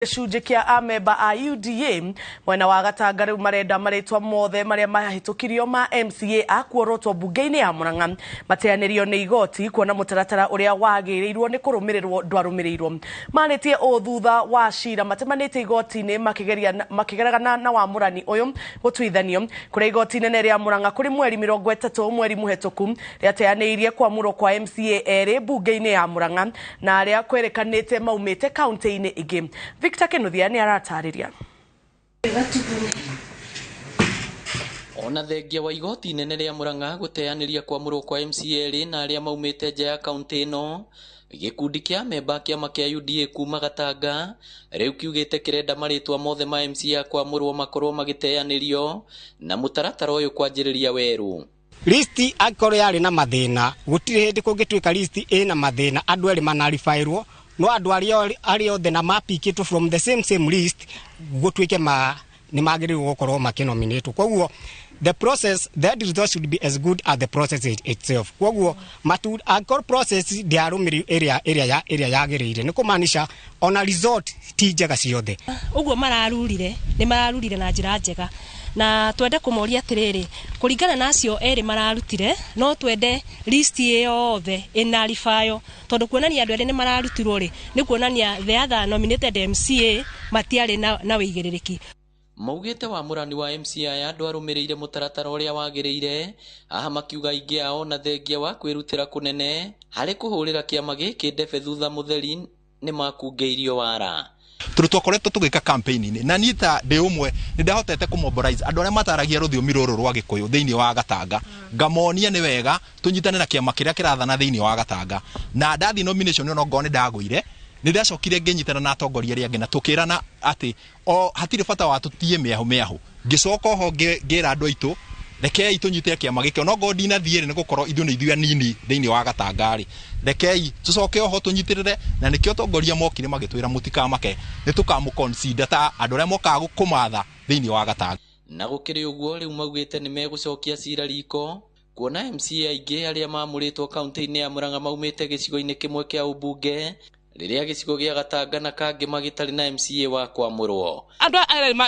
Gicunji kia amemba a UDA mwena wa Gatanga riu marenda maritwa mothe maria mahitukirio ma MCA akuorotwo bunge-ini ya Murang'a mateanirio ni igoti kuona mutaratara uria wagirirwo ni kurumirirwo ndwarumirirwo manitie uthutha wa cira matemanite igoti-ini makigeragana na wamurani uyu gutwithanio kuria igoti nene ria Murang'a kuri mweri 30 mweri muhituku riateanirie kwamurwo kwa MCA eri bunge-ini ya Murang'a na aria kwerekanite maumite kaunti-ini ingi. Victor Kinuthia ni aratariria. Ona thengia wa igoti nene ria Murang'a guteaniria kwamurwo kwa MCA na aria maumite nja ya kaunti ino, gikundi kia memba kiama kia UDA kuma Gatanga riu kiugite kirenda maritwa mothe ma MCA kwamurwo makorwo magiteanirio na mutaratara uyu kwanjiriria weru. Listi akoro yari na mathina gutire hindi kungituika listi ina mathina andu eri manarifairwo no andu ari othe na mapikitwo from the same list gutwike ni magirirwo gukorwo makinominate. Koguo the process, the result should be as good as the process itself. Koguo akoro process diarumiri area yagirire ni kumanisha ona result ti njega ciothe. Uguo mararurire ni mararurire na njira njega na twende kumoria atiriri kuringana nacio eri mararutire no twende list yothe inarifayo tondu kuonania andu eri ni mararutirwo ri ni kuonania the other nominated MCA matiari na wigiririki. Maugite wa murani wa MCA ya andu arumirire mutaratara uria wagirire aha makiuga ingi ao na thengia wa kwirutira kunene hari kuhurira kiama giki ndebe thutha mutheri ni makungeirio wara. Turutokoretwo tugika campaign-ini na nita de umwe ni ndahotete kumobilize andu aria mataragia ruthiomi ruru rwa Gikuyu thiini wa Gatanga ngamonia ni wega tunyitane na kiama kiria kirathana thiini wa Gatanga na ndathi nomination no ngone ndaguire ni ndacokire nginyitana na atongoria ria ngina tukirana ati o hatire bata wa tutie meahu ngicoka ho ngira andu aitu rekei tunyite kiama giki no ngo ndina thiire ni gukorwo ithu ni ithu anini thiini wa Gatanga ri rekei tucoke ho tunyitirire na nikio atongoria mokire magitwira mutikamake ni tukamu consider ta andu aria mokaga gukumatha thiini wa Gatanga. Na gukiri uguo riu maugite ni megucokia cira riko kuona MCA aingi aria mamuritwo kaunti-ini ya Murang'a maumite gicigo-ini kimwe kia ubunge riria gicigo gia Gatanga na kangi magitari na MCA wa kwamurwo. Andu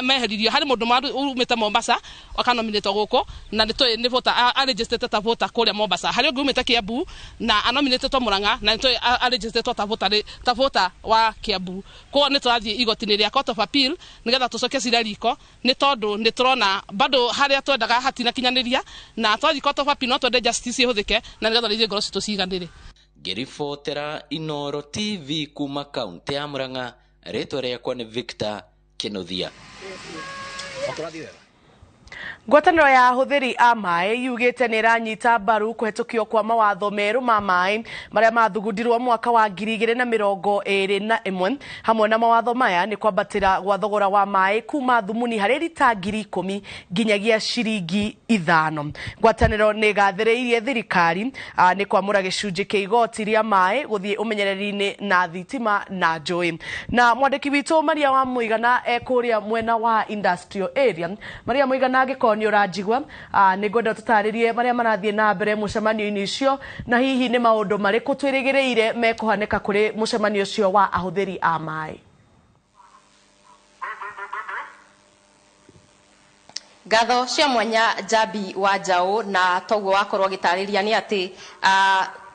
meheririo hari mundu umite Mombasa akanominitwo guku na ni voter registered ta voter kuria Mombasa hari ungi umite Kiambu na anominitwo Murang'a na nitoi registered ta voter wa Kiambu ko ni twathie igoti-ini ria Court of Appeal nigetha tucoke cira riko ni tondu ni turona bado haria twendaga hatina kinyaniria na twathie Court of Appeal no twende justice ihuthike na nigetha rĩngĩ ngoro citu ciganire. Ngiribotera Inooro TV kuma kaunti ya Murang'a, ritwa riakwa ni Victor Kinuthia. Ngwataniro ya huthiri a mai yugite ni ranyita mbaru kuhetukio kwa mawatho meru ma mai maria mathugundirwo mwaka wa 2021 hamwe na mawatho maya ni kwambatira gwa thogora wa mai kuma thumuni hari lita 10,000 nginyagia ciringi 5. Ngwataniro ni gathiriirie thirikari ni kwamura gicunji kia igoti ria mai guthie umenyereri-ini na thitima na njui. Na mwandiki witu Maria wa Muigana ekuria mwena wa industrial area Maria Muigana gikoni urajigwa ni ngwenda tutaririe maria marathie na mbere mucemanio-ini ucio na hihi ni maundu mariku twirigireire mekuhaneka kuri mucemanio ucio wa ahuthiri a mai. Gatho cia mwanya Jabi wa Njau na toguo wakorwo gitariria ni ati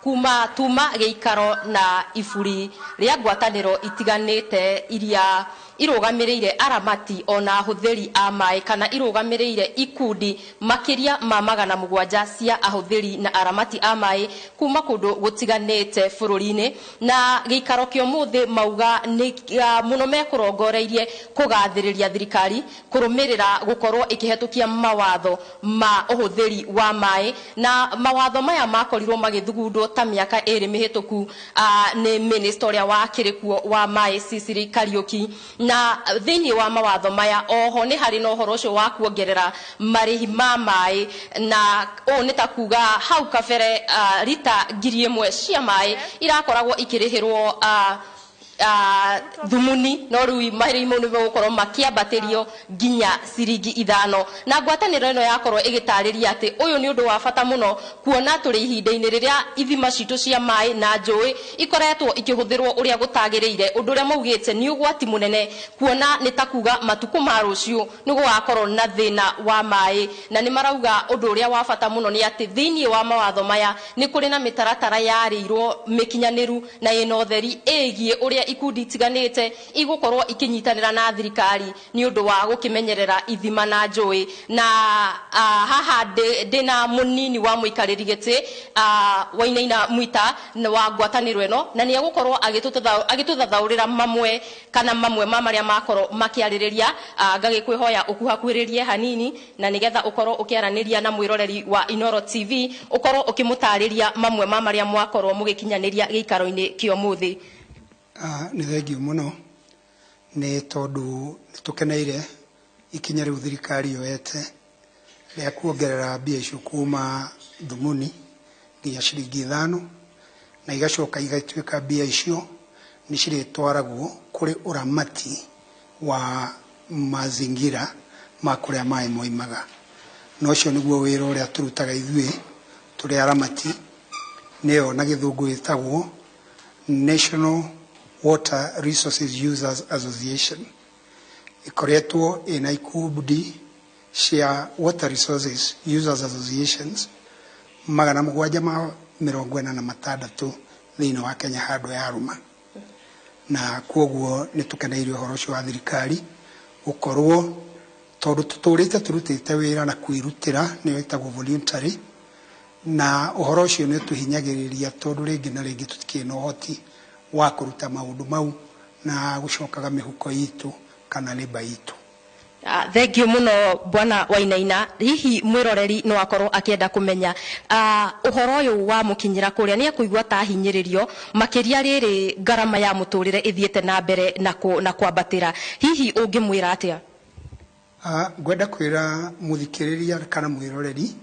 kuma tuma giikaro na iburi ria ngwataniro itiganite iria irugamirire aramati ona ahuthiri a mai kana irugamirire ikundi makiria ma 700 cia ahuthiri na aramati a mai kuma kundu gutiganite bururi-ini na giikaro kio muthi mauga ni muno mekurongoreirie kugathiriria thirikari kurumirira gukorwo ikihetukia mawatho ma uhuthiri wa mai na mawatho maya makorirwo magithugundwo ta miaka 2 mihituku ni minister wa kirikuo wa mai Sisiri Kariuki na thiini wa mawatho maya oho ni hari no horo ucio wa kuongerera marihi ma mai na ni ta kuga hau kabere lita 1,000 cia mai irakoragwo ikirihirwo thumuni no riu mahiri mau ni gukorwo makiambatirio nginya ciringi 5 na ngwataniro ino yakorwo igitariria ati uyu ni undu wa bata muno kuona turi ihinda-ini riria ithima citu cia mai na njui ikoretwo ikihuthirwo uria gutagirire undu uria maugite ni ugwati munene kuona ni takuga matuku ma ruciu ni gugakorwo na thina wa mai na ni marauga undu uria wa bata muno ni ati thiini wa mawatho maya ni kuri na mitaratara yarirwo mikinyaniru na ino theri egie uria ikundi tiganite igukorwo ikinyitanira na thirikari ni undu wa gukimenyerera ithima na njui na haha ndina munini wa muikariri giti Wainaina Mwita wa ngwataniro ino na ni agukorwo agituthathaurira mamwe ma maria makorwo makiaririria ngagikwihoya ukuhakwiririe hanini na nigetha ukorwo ukiaraniria na mwiroreri wa Inoro TV ukorwo ukimutariria mamwe ma maria mwakorwo mugikinyaniria giikaro-ini kio muthi. Ni thengio muno ni tondu tukeneire ikinya riu thirikari yoete ria kuongerera mbia icio kuma thumuni nginya ciringi 5 na igacoka igatuika mbia icio ni ciritwaragwo kuri uramati wa mazingira ma kuria mai moimaga no cio niguo wira uria turutaga ithui turi aramati neo na githungu itagwo National Water Resources Users Association ikoretwo ina ikundi cia Water Resources Users Associations 746 thiini wa Kenya handu ya Aruma na koguo ni tukeneire uhoro ucio wa thirikari ukorwo tondu tuturite turutite wira na kwirutira ni witagwo voluntary na uhoro ucio ni tuhinyagiriria tondu ringi na ringi tutikina uhoti wa kuruta maundu mau na gucokaga mihuko yitu kana liba yitu. Thengio muno bwana Wainaina hihi mwiroreri no akorwo akienda kumenya uhoro uyu wa mukinyira kuria ni akuigwa ta hinyiririo makiria riri garama ya muturire ithiete na mbere na kwambatira hihi ungimwira atia? Gwenda kwira muthikiriria kana mwiroreri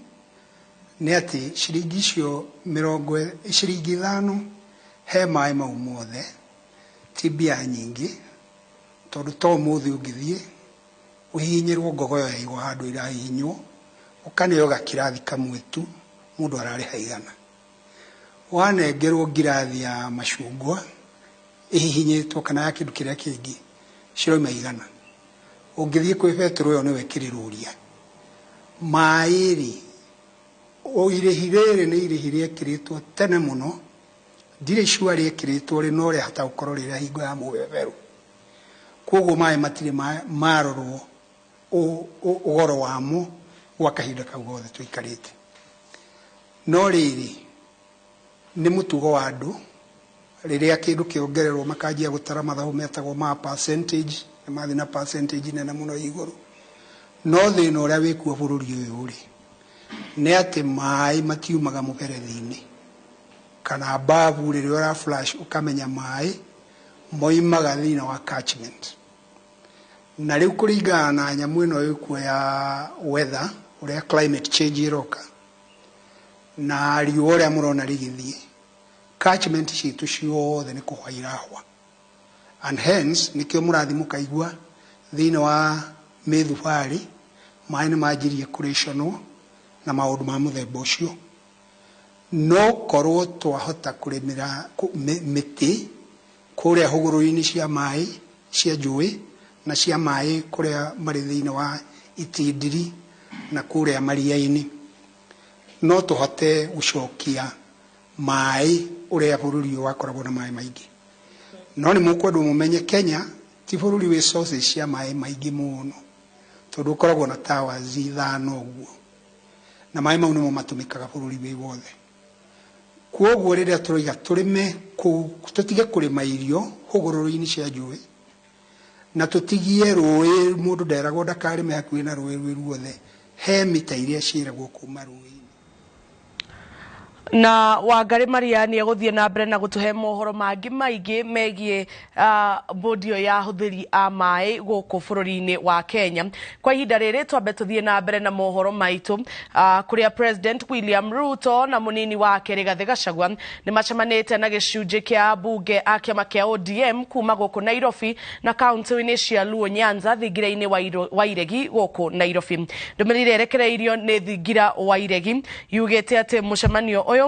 ni ati ciringi icio 5 he mai mau mothe ti mbia nyingi tondu to muthi ungithie uhinyirwo ngogoyo ya igwa handu irahinywo ukaneo gakirathi kamwe tu mundu arariha 100 wanengerwo ngirathi ya macungwa ihihinyitwo kana ya kindu kiria kingi ciroima 100 ungithie kwi petro yo ni wekiriruria mairi o irehirere ni irehire kiritwo tene muno dire shwari kiritwo ri no ri hata ukorwo ri hingo ya mubeberu koguo mai matire marorwo ugoro wamo gwa kahinda kau gothe tuikarite no riri ni mutugo wa andu riria kindu kiongererwo makanjia gutara mathabu metagwo ma percentage ni mathi na percentage nene muno iguru no thina uria wikuo bururi uyu ri ni ati mai matiumaga muberethi-ini kana babu riria ura flash ukamenya mai moimaga thina wa catchment na riu kuringana na nyamu ino ikuo ya weather uria climate change iroka na riu uria murona rigithie catchment citu ciothe ni kuhwairahwa and hence nikio murathi mukaigua thina wa mithubari mai ni manjirie kuretionwo na maundu ma muthemba ucio no korwo twahota kurimira miti kuria huguru-ini cia mai cia njui na cia mai kuria mari thiini wa itindiri na kuria maria-ini no tuhote gucokia mai uria bururi wakoragwo na mai maingi no ni mukwendu mumenye Kenya ti bururi wi sources cia mai maingi muno tondu ukoragwo na towers 5 uguo na mai mau nimo matumikaga bururi wi wothe koguo riria turoiga turime tutige kurima irio huguru-ini cia njui na tutigie rui mundu nderagwo ndakarime hakuhi na rui ruothe he mita iria ciragwo kuma rui Na Wangari Maria ni eguthie na mbere na gutuhe mohoro mangi maigi megie bodio ya huthiri a mai guku bururi-ini wa Kenya. Kwa ihinda riri twambe tuthie na mbere na mohoro maitu kuria President William Ruto na munini wake Rigathi Gachagua ni macemanite na gicunji kia bunge a kiama kia ODM kuma guku Nairobi na kaunti-ini cia Luo Nyanza thingira-ini wa Iregi guku Nairobi. Ndumiriri erekereirio ni thingira wa Iregi yugite ati mucemanio uyu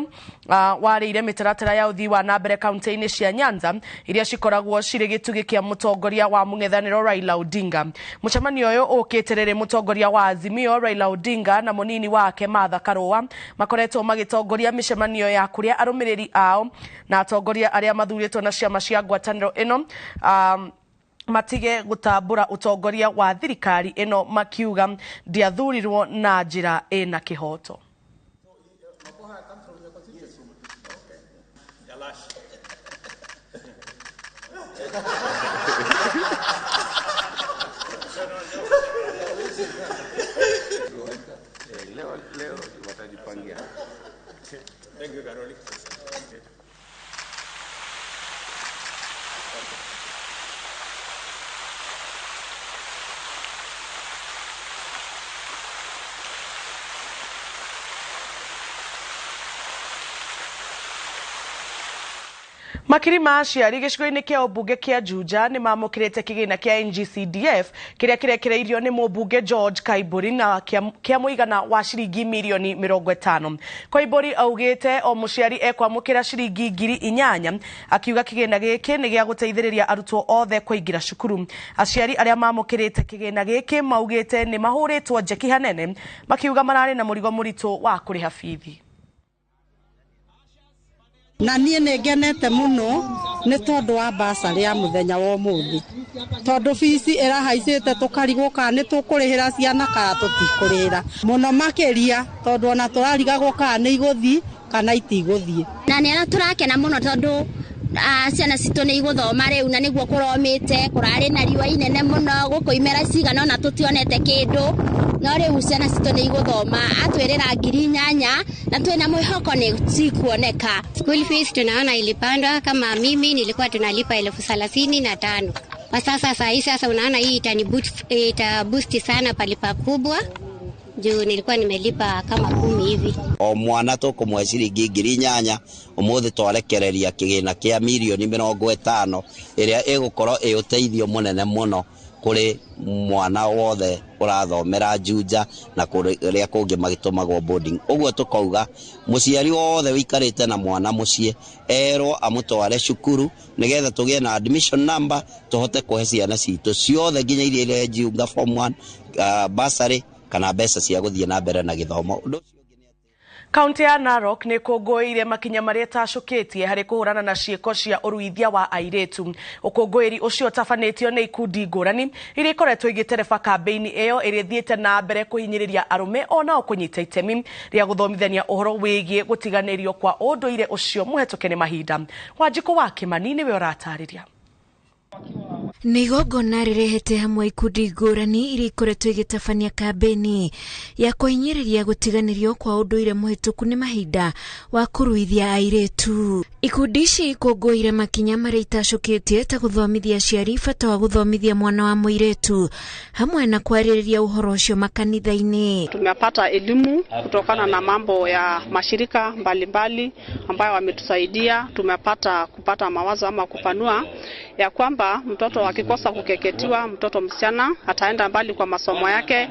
warire mitaratara ya uthii wa nambere kaunti-ini cia Nyanza iria cikoragwo ciri gitugi kia mutongoria wa mung'ethaniro Raila Odinga. Mucemanio uyu ukiterere mutongoria wa Azimio Raila Odinga na munini wake Martha Karua makoretwo magitongoria micemanio ya kuria arumiriri ao na atongoria aria mathuritwo na ciama cia ngwataniro ino matige gutambura utongoria wa thirikari ino makiuga ndiathurirwo na njira ina kihoto. Leo watajipangia. Thank you, Caroli. Makiri ma aciari gicigo-ini kia obunge kia Juja ni mamukirite kigina kia NGCDF kiria kirekereirio ni mubunge George Kaiburi na kia muigana wa ciringi milioni 50. Kaiburi augite o muciari ekwamukira ciringi 8,000 akiuga kigina giki ni gia guteithiriria arutwo othe kuingira cukuru. Aciari aria mamukirite kigina giki maugite ni mahuritwo njeki hanene makiuga marari na murigo muritu wa kuriha bithi. Na niĩ nĩngenete mũno nĩ tondũ wa basarĩ ya mũthenya wa ũmũthĩ, tondũ bici ĩrahaicĩte tũkarigwo kana nĩ tũkũrĩhĩra ciana kana tũtikũrĩhĩra mũno makĩria tondũ ona tũrarigagwo kana nĩ igũthiĩ kana itigũthiĩ. Na nĩ tũrakena mũno tondũ ciana citũ nĩ igũthoma rĩu na nĩguo kũromĩte kũrarĩ na riũa inene mũno gũkũ imera cigana ona tũtionete kĩndũ no rĩu ciana citũ nĩ igũthoma atwĩrĩra 8,000 na twĩna mwĩhoko nĩ cikuoneka. School fees tunaona ilipandwa, kama mimi nilikuwa tunalipa 35,000 kwa sasa hivi sasa unaona hii itaboost sana palipa kubwa juu nilikuwa nimelipa kama 10 hivi. O mwana tukumwe ciringi 8,000 umuthi twarekereria kigina kia milioni 50 iria igukorwo iuteithio munene muno kuri mwana wothe urathomera Juja na kuria kungi magitumagwo boarding. Uguo tukauga muciari wothe wikarite na mwana mucie erwo amutware cukuru nigetha tugie na admission number tuhote kuhe ciana citu ciothe nginya iria jiunga form 1 bursary kana mbeca cia guthie na mbere na githomo. Kaunti ya Narok ni kũngũĩire makinya marĩa tacukitie hari kuhurana na ciĩko cia ũruithia wa airĩtu. Ũkũngũĩri ũcio tabanĩtio nĩ ikundi ngũrani iria ikoretwo igĩtereba kambĩini ĩyo ĩrĩa ĩthiĩte na mbere kũhinyĩrĩria arũme onao kũnyita itemi rĩa gũthomithania ũhoro wĩgiĩ gũtiganĩrio kwa ũndũire ũcio mũhetũke nĩ mahinda. Wanjikũ wa Kimani nĩwe ũratarĩria. Nĩ igongona rĩrehete hamwe ikundi ngũrani iria ikoretwo igĩtabania kambĩini ya kũhinyĩrĩria gũtiganĩrio kwa ũndũire mũhetũku nĩ mahinda wa kũruithia airĩtu. Ikundi ici ikũngũĩire makinya marĩa itacũkĩtie ta gũthomithia aciari bata wa gũthomithia mwana wa mũirĩtu hamwe na kwarĩrĩria ũhoro ũcio makanitha-inĩ. Tumepata elimu kutokana na mambo ya mashirika mbalimbali ambayo wametusaidia. Tumepata kupata mawazo ama kupanua ya kwamba mtoto akikosa kukeketiwa, mtoto msichana ataenda mbali kwa masomo yake.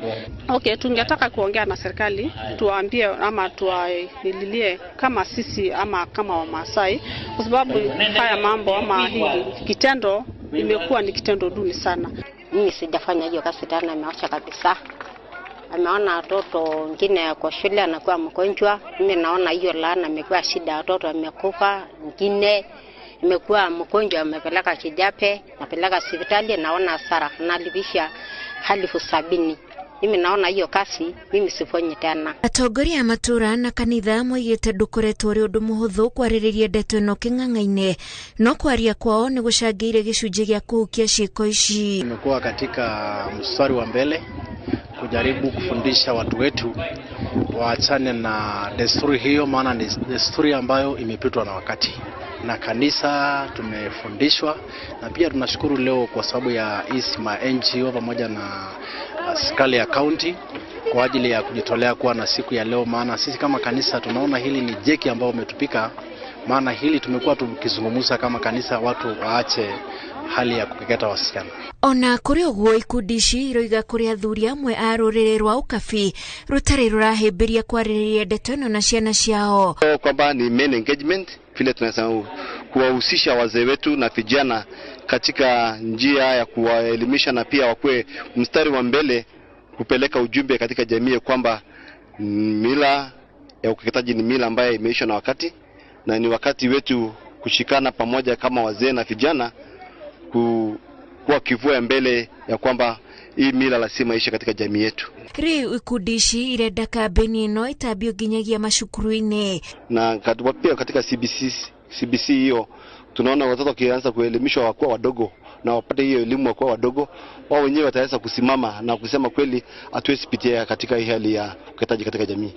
Okay, tungetaka kuongea na serikali tuwaambie ama tuwaililie kama sisi ama kama Wamasai, kwa sababu haya mambo ama hii kitendo imekuwa ni kitendo duni sana. Mimi sijafanya hiyo kazi tena, nimeacha kabisa. Ameona watoto wengine kwa shule anakuwa mgonjwa, mimi naona hiyo laana imekuwa shida, watoto wamekufa, wengine imekuwa mgonjwa amepeleka Kijape, napeleka hospitali, naona hasara nalipisha 70,000. Mimi naona hiyo kazi mimi sifonyi tena. Atongoria a matura na kanitha moigĩte ndũkoretwo ũrĩ ũndũ mũhũthũ kwarĩrĩria ndeto ĩno kĩng'ang'a-inĩ, no kwaria kwao nĩ gũcangĩire gĩcunjĩ gĩa kũhukia ciĩko ici. Tumekuwa katika mstari wa mbele kujaribu kufundisha watu wetu waachane na desturi hiyo, maana ni desturi ambayo imepitwa na wakati. Na kanisa tumefundishwa, na pia tunashukuru leo kwa sababu ya ISMA NGO pamoja na serikali ya county kwa ajili ya kujitolea kuwa na siku ya leo, maana sisi kama kanisa tunaona hili ni jeki ambao umetupika, maana hili tumekuwa tukizungumza kama kanisa watu waache hali ya kukeketa wasichana. Ona kuri uguo ikundi ici iroiga kuri athuri amwe a ruriri rwa ukabi rutari rurahimbiria kwaririria ndeto ino na ciana ciao, kwamba ni main engagement, vile tunasema kuwahusisha wazee wetu na vijana katika njia ya kuwaelimisha na pia wakue mstari wa mbele kupeleka ujumbe katika jamii kwamba mila ya ukeketaji ni mila ambayo imeisha na wakati, na ni wakati wetu kushikana pamoja kama wazee na vijana kuwa kivua mbele ya kwamba hii mila lazima ishe katika jamii yetu. Riu ikundi ici irenda kambeni ino itambio nginyagia macukuru-ini, na pia katika CBC hiyo tunaona watoto wakianza kuelimishwa wakuwa wadogo na wapate hiyo elimu wakuwa wadogo, wao wenyewe wataweza kusimama na kusema kweli hatuwezi pitia katika hii hali ya ukeketaji katika jamii.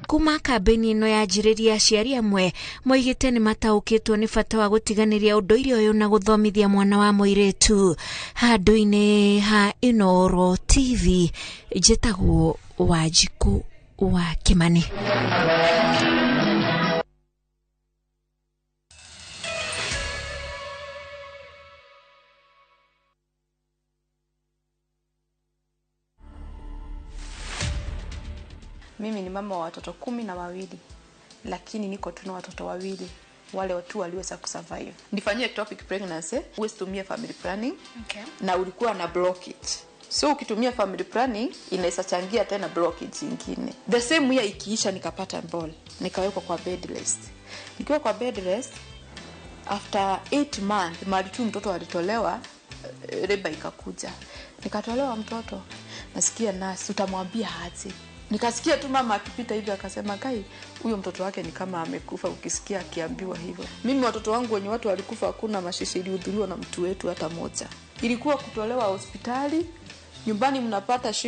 Kuma kambeni ino yanjiriria aciari amwe moigite ni mataukitwo ni bata wa gutiganiria unduire uyu na guthomithia mwana wa muiretu. Handu-ini ha Inooro TV, njitagwo Wanjiku wa Kimani. Mimi ni mama wa watoto 12, lakini niko tu na watoto 2, wale watu waliweza kusurvive. Nifanyie ectopic pregnancy, usitumie family planning, na ulikuwa na blockage. So ukitumia family planning inaweza changia tena blockage nyingine. The same year ikiisha nikapata ball, nikawekwa kwa bed rest. Nikiwa kwa bed rest after 8 months, mali tu mtoto alitolewa, reba ikakuja. Nikatolewa mtoto. Nasikia nasi utamwambia aje. Nikasikia tu mama akipita hivi akasema, "Kai, huyo mtoto wake ni kama amekufa." Ukisikia akiambiwa hivyo. Mimi watoto wangu wenye watu walikufa hakuna mashishi ilihudhuriwa na mtu wetu hata moja. Ilikuwa kutolewa hospitali, nyumbani mnapata